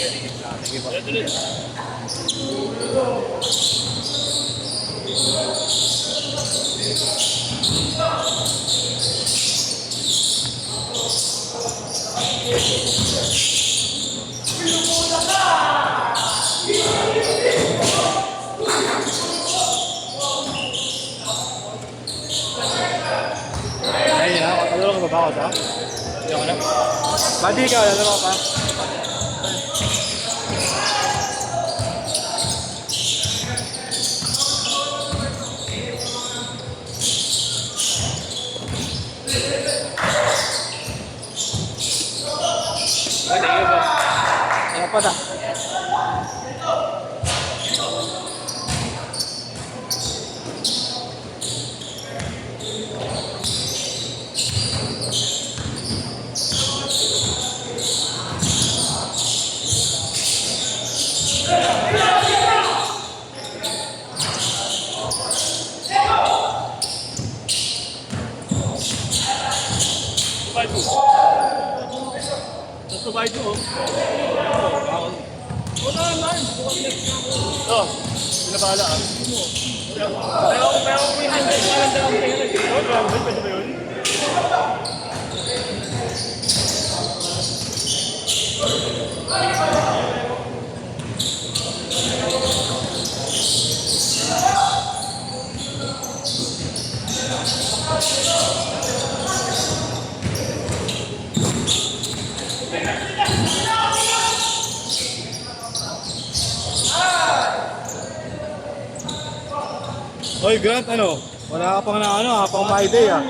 Sige po. Ayun na, patulong ka ba ako sa? Hindi ako na. Badi ka, lalaro ka. Ano pa na? Subay ko. Wala naman. Oh, pinapala ah. Pero may handle pa lang daw ang tingin. Oh, grabe, pwede ba yun? Oy, Grant, ano? Wala ka pang na ano, pang my day ah.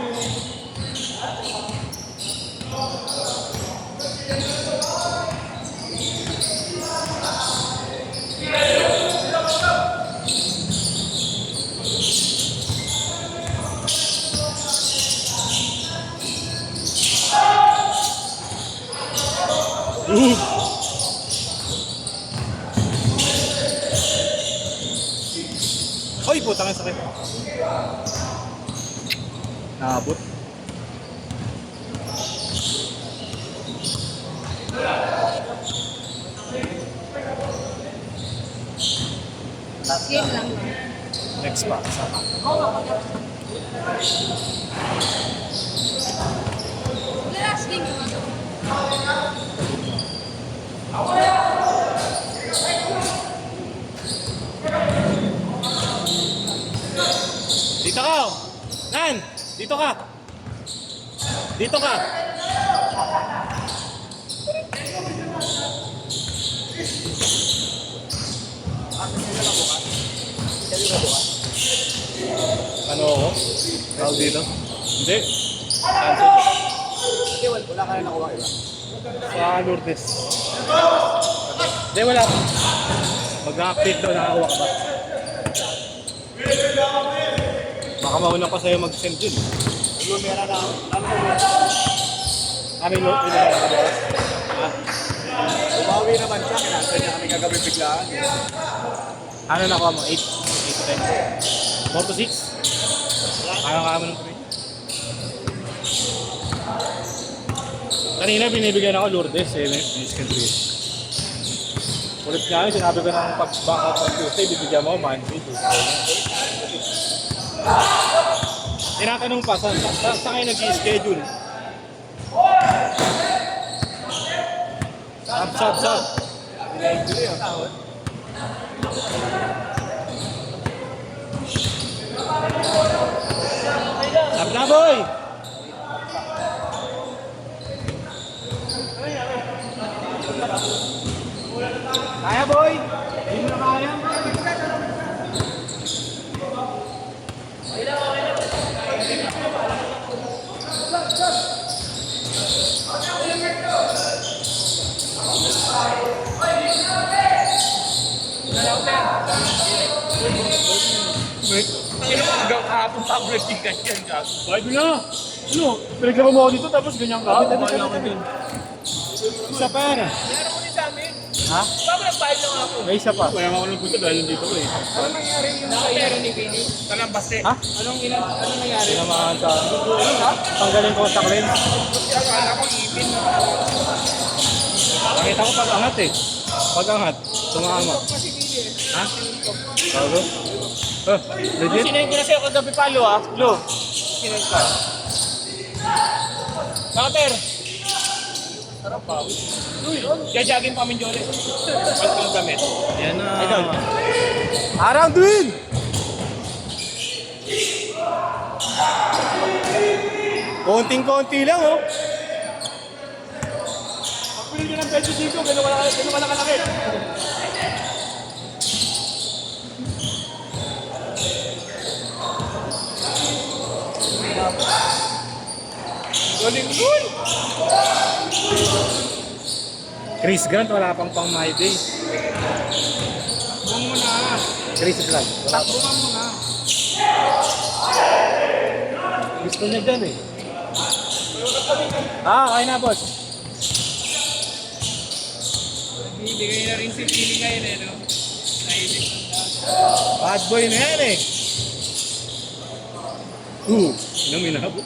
Oy, putang ina sakit. Naabot. Game lang. Next pa. Last game naman. Dito ka. Oh. Nan, dito ka. Dito ka. Ano ako? Tawag dito? Hindi. Hindi, wala ka na nakuha iba. Sa Lourdes. Hindi, wala. Mag-update daw, nakakuha ka ba? Baka mauna pa sa'yo mag-send yun. Lumera na ako. Kami lumera na ba? Umawi naman siya. Kinansay niya kami kagabi biglaan. Ano nakuha mo? 8? 8 to 10? 4 to 6? Ano ka mo ng 3? Kanina binibigyan ako Lourdes, 7 minutes can do it. Ulit nga yun, sinabi ko ng pag-back up on Tuesday, bibigyan mo Monday, Tuesday. Tinatanong pa, saan kayo nag-i-schedule? Sab. Pinay-enjoy ang tawad. Sab na, boy! Kaya, boy! Hindi mo na kaya? Hanggang kahapon pa breaking ganyan ka. Bakit na? Ano? Pinaglaban mo ako dito tapos ganyan ka? Isa pa yan ah. Meron ko din sa amin. Ha? Baka nagbayad lang ako. May isa pa. Wala ako ng gusto dahil nandito ko eh. Ano nangyari yung nakapero ni Vinny? Kalambaste. Ha? Anong nangyari? Sinamahan sa... Ha? Tanggalin ko sa lens. Akala ko ipin. Nakita ko pag angat eh. Pag-angat, tumama. Ha? Bago? Legit? Sinayin ko na sa'yo kagabi pa, Lo, ah. Lo. Sinayin ko. Nakater. Sarap pa. Uy, jajagin pa min Jole. Ba't ko gamit? Yan na. Idol. Around win! Konting-konti lang, oh. Pagpili nyo ng peso dito, gano'n ka lang kalaki. Galing nun! Chris Grant, wala pang my day. Buwang mo na. Chris Grant, wala pang. Buwang mo na. Gusto niya dyan, eh. Okay na, boss. Bibigay na rin si Pili ngayon, eh, no? Naibig. Bad boy na yan, eh. Nang minabot.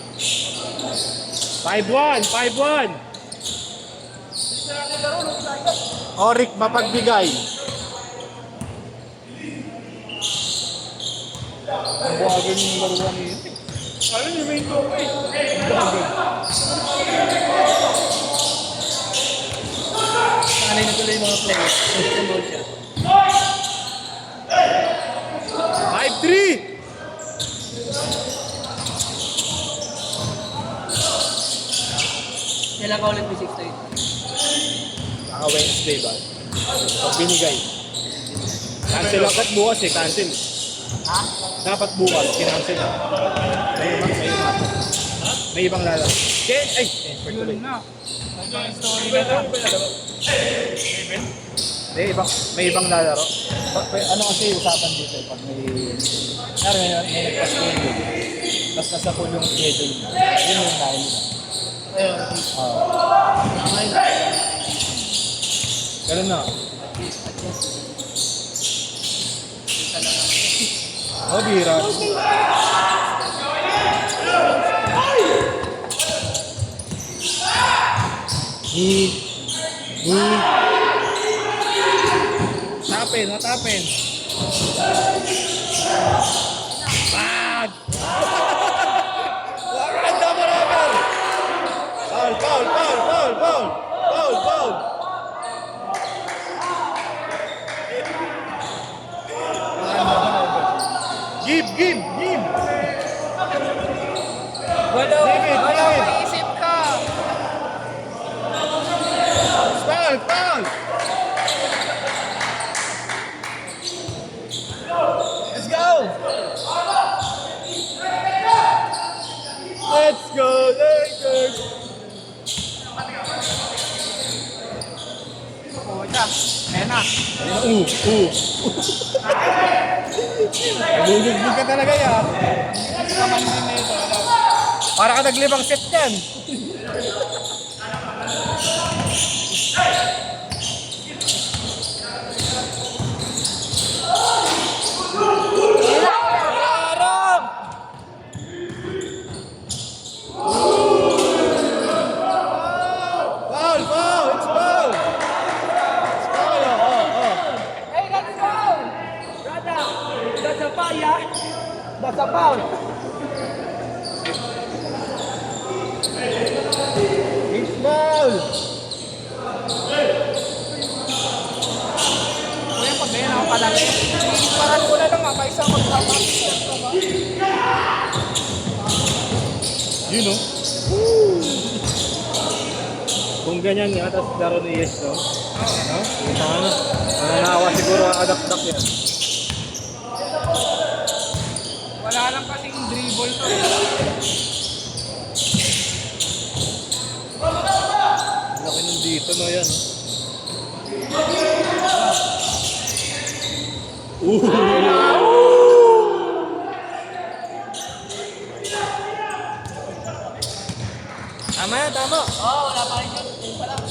5-1, 5-1. Oric mapagbigay. Ang buhagan yung laruan niya. Ano yung main ko, eh? Sanay na tuloy yung mga players. Promote siya. 5-3. Kailan ka ulit may 6-9? Naka Wednesday ba? Pag binigay. Cancel lang kat bukas eh, cancel. Ha? Dapat bukas, kinancel. May ibang lalaro. Ay! Yun na. Hanggang story na lang. May ibang lalaro. Ano kasi usapan dito pag may nagpa-schedule. Tapos nasa full yung schedule. Yun yung dahil nila. Ganun na. Oh, bira. Tapin, matapin. Bad! Alright, double over! Foul, foul, foul, foul, foul! Foul, foul! Give, give, give! Wala, David, David! maisip ka. Foul, foul! Let's go! Let's go, Lakers! Puta. Ayan na. Nagugugbog ka talaga yan. Naman din na ito. Para ka naglibang set yan. Larang! Foul, foul! It's foul! It's foul, Hey, that's foul! Brother, that's a foul, yeah? That's a foul. It's foul! Kuya, pag ganyan ako palagi. Parang ko na lang, makaisa magpapakit. You know? Kung ganyan nga, tapos laro ni Yes, no? No? Ano? Mananawa siguro ang adak-dak yan. Wala lang kasing dribble to. Laki nung dito, no? Yan, no? Tama yan, tama. Oo, wala pa rin yun. Yun pa lang.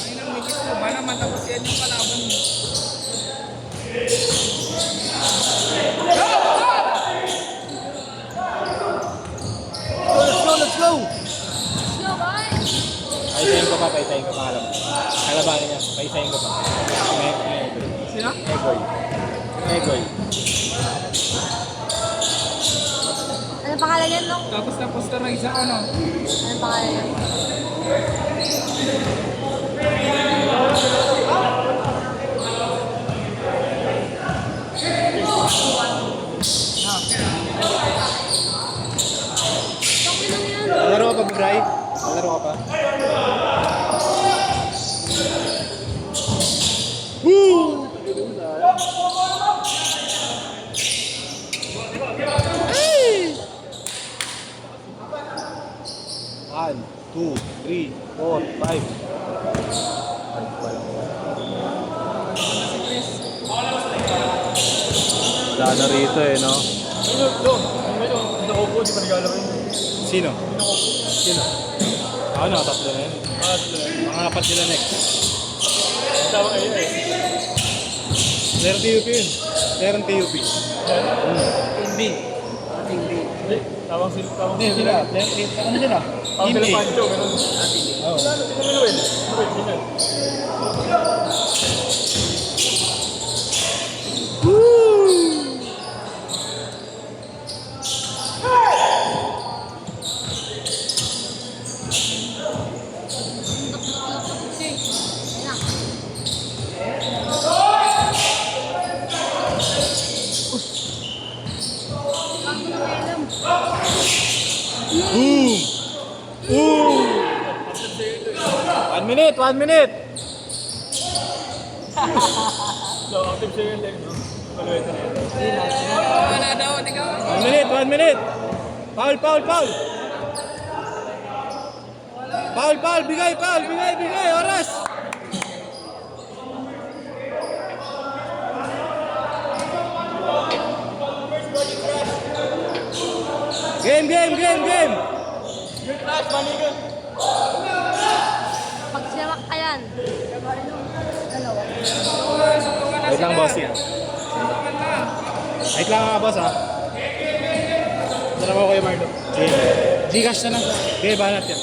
Ay, nang mikis mo ba naman tapos yan yung kalaban mo. Let's go, let's go! Let's go, guys! Paisahin ko pa, paisahin ko pangalan. Kalabanin niya, paisahin ko pa. Sino? Egoy. Egoy. Ano pangalan yan, no? Tapos na poster ng isang ano. Ano pangalan yan? Okay lang yan. Laro ka pa, Bray? Laro ka pa? Woo! Hey! 1, 2, 3, 4, 5. Wala na rito eh, no? Ano, doon. Ano, nakupo, di pa naglalaro yun. Sino? Sino? Ano, tatlo na yun. Mga apat sila next. Tama kayo eh. Meron TUP yun. Meron TUP. Team B. Team B. Hindi, tawang sila. Hindi, sila. Ano sila? Tawang Team sila A. Pancho, ganun. Oo. Ano, tingnan mo Noel. Noel, tingnan. Boom! Boom! 1 minute, 1 minute! So, active siya yun, no? Paluweta na yun. 1 minute, 1 minute! Foul, foul, foul! Foul, foul! Bigay, foul! Bigay, bigay! Oras! Game, game, game, game! Good class, manigan. Pag sinawak ka yan. Dalawa. Wait lang, boss yan. Wait lang nga, boss, ha? Dalawa ko kayo, Marlo. Sige. Gcash na lang. Okay, banat yan.